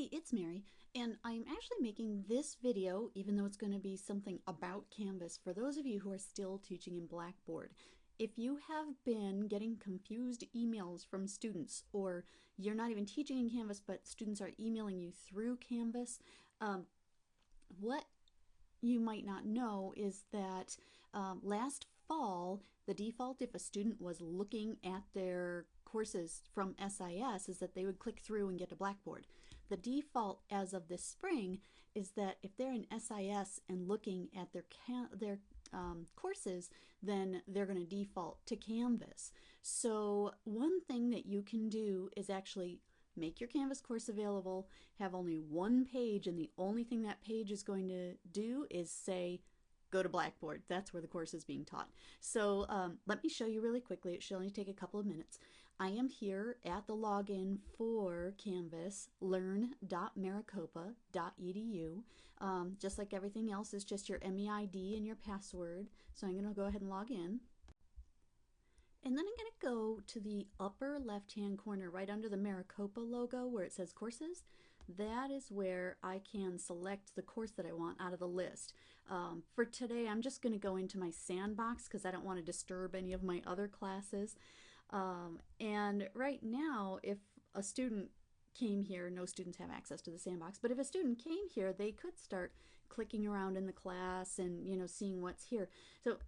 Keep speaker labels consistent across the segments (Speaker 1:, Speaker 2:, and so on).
Speaker 1: Hey, it's Mary, and I'm actually making this video, even though it's going to be something about Canvas, for those of you who are still teaching in Blackboard. If you have been getting confused emails from students, or you're not even teaching in Canvas, but students are emailing you through Canvas, what you might not know is that last fall, the default, if a student was looking at their courses from SIS, is that they would click through and get to Blackboard. The default as of this spring is that if they're in SIS and looking at their courses, then they're going to default to Canvas. So one thing that you can do is actually make your Canvas course available, have only one page, and the only thing that page is going to do is say, go to Blackboard. That's where the course is being taught. So let me show you really quickly. It should only take a couple of minutes. I am here at the login for Canvas, learn.maricopa.edu. Just like everything else, is just your MEID and your password. So I'm going to go ahead and log in. And then I'm going to go to the upper left-hand corner right under the Maricopa logo where it says courses. That is where I can select the course that I want out of the list. For today, I'm just going to go into my sandbox because I don't want to disturb any of my other classes. And right now, if a student came here, no students have access to the sandbox, but if a student came here, they could start clicking around in the class and, seeing what's here. So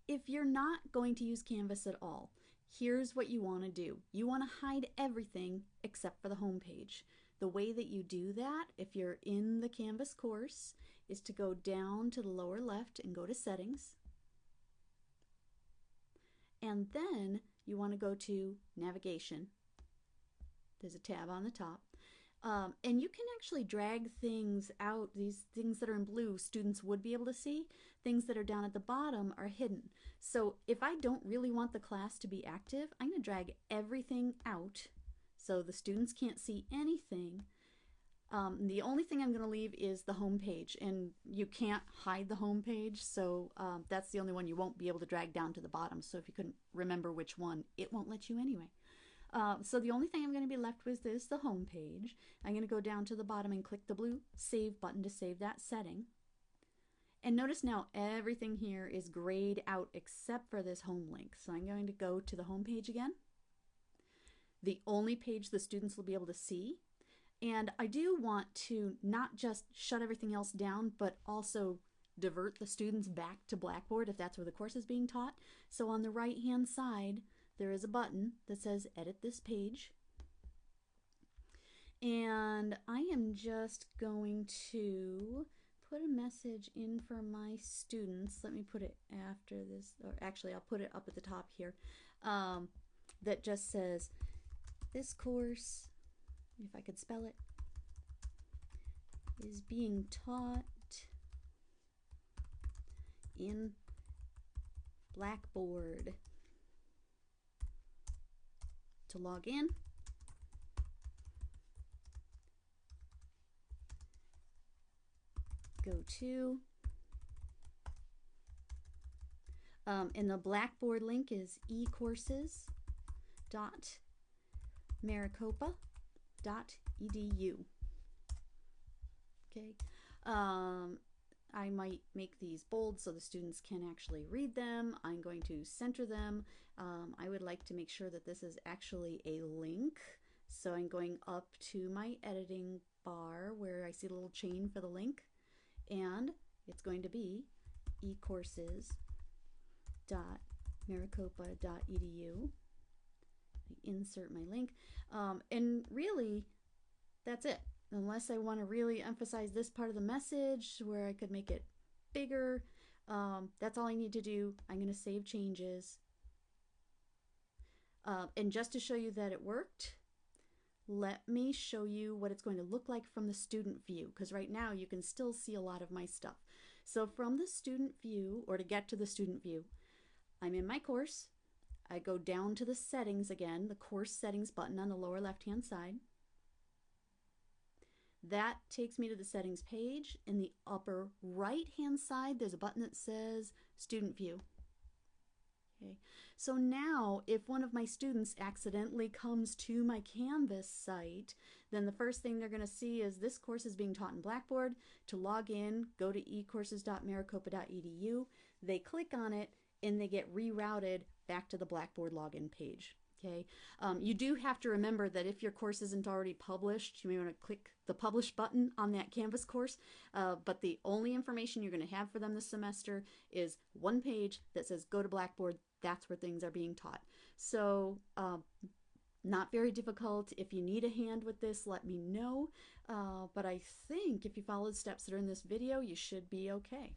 Speaker 1: if you're not going to use Canvas at all, here's what you want to do. You want to hide everything except for the home page. The way that you do that, if you're in the Canvas course, is to go down to the lower left and go to Settings. And then you want to go to Navigation. There's a tab on the top. And you can actually drag things out. These things that are in blue, students would be able to see. Things that are down at the bottom are hidden. So if I don't really want the class to be active, I'm going to drag everything out so the students can't see anything. The only thing I'm going to leave is the home page, and you can't hide the home page, so that's the only one you won't be able to drag down to the bottom. So if you couldn't remember which one, it won't let you anyway. So the only thing I'm going to be left with is the home page. I'm going to go down to the bottom and click the blue Save button to save that setting. And notice now everything here is grayed out except for this home link. So I'm going to go to the home page again. The only page the students will be able to see. And I do want to not just shut everything else down, but also divert the students back to Blackboard if that's where the course is being taught. So on the right hand side, there is a button that says Edit this page. And I am just going to put a message in for my students. Let me put it after this, or actually I'll put it up at the top here, that just says, this course, if I could spell it, is being taught in Blackboard. To log in, go to, and the Blackboard link is ecourses.maricopa.edu. Okay. I might make these bold so the students can actually read them. I'm going to center them. I would like to make sure that this is actually a link. So I'm going up to my editing bar where I see the little chain for the link. And it's going to be ecourses.maricopa.edu. I insert my link. And really, that's it. Unless I want to really emphasize this part of the message where I could make it bigger, that's all I need to do. I'm going to save changes. And just to show you that it worked, let me show you what it's going to look like from the student view, because right now you can still see a lot of my stuff. So from the student view, or to get to the student view, I'm in my course. I go down to the settings again, the course settings button on the lower left hand side. That takes me to the settings page. In the upper right hand side, there's a button that says Student View. Okay, so now if one of my students accidentally comes to my Canvas site, then the first thing they're going to see is this course is being taught in Blackboard. To log in, go to ecourses.maricopa.edu. They click on it and they get rerouted back to the Blackboard login page. Okay, you do have to remember that if your course isn't already published, you may want to click the publish button on that Canvas course, but the only information you're going to have for them this semester is one page that says go to Blackboard. That's where things are being taught. So not very difficult. If you need a hand with this, let me know, but I think if you follow the steps that are in this video, you should be okay.